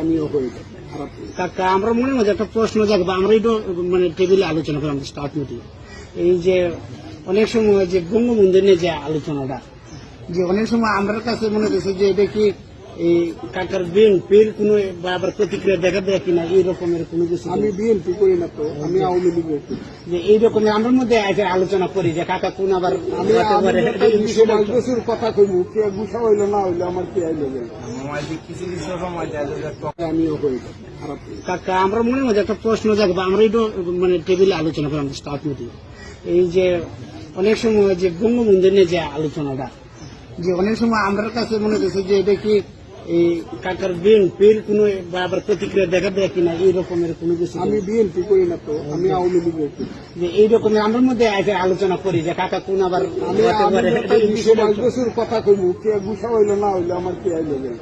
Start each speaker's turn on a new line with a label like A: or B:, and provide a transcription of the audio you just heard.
A: আমিও হয়ে যাবো খারাপ।
B: কাকা আমরা মনে মধ্যে একটা প্রশ্ন জাগবো, আমরা একটু মানে টেবিলে আলোচনা করলাম স্টার্ট মিটিং। এই যে অনেক সময় যে বঙ্গবন্ধু নিয়ে যে আলোচনাটা, যে অনেক সময় আমার কাছে মনে হচ্ছে যে এটা কি এই কাকার বিএনপির কোনো বা আবার প্রতিক্রিয়া দেখা দেয় কিনা এই রকমের কোনো কিছু।
A: আমি বিএনপি করি না তো, আমি আওয়ামী লীগ করি।
B: যে এই রকমের আমার মধ্যে আছে আলোচনা করি যে কাকা কোন আবার
A: আমি ২০ বছর কথা কইব, কে গুছা হইলো না হইলো আমার কি আইলো গেল, আমিও হয়ে যাবো খারাপ।
B: কাকা আমরা মনে মধ্যে একটা প্রশ্ন জাগবো, আমরা একটু মানে টেবিলে আলোচনা করলাম স্টার্ট মিটিং। এই যে অনেক সময় যে বঙ্গবন্ধু নিয়ে যে আলোচনাটা, যে অনেক সময় আমার কাছে মনে হচ্ছে যে এটা কি এই কাকার বিএনপির কোনো বা আবার প্রতিক্রিয়া দেখা দেয় কিনা এই রকমের কোনো কিছু।
A: আমি বিএনপি করি না তো, আমি আওয়ামী লীগ করি।
B: যে এই রকমের আমার মধ্যে আছে আলোচনা করি যে কাকা কোন আবার
A: আমি ২০ বছর কথা কইব, কে গুছা হইলো না হইলো আমার কি আইলো গেল।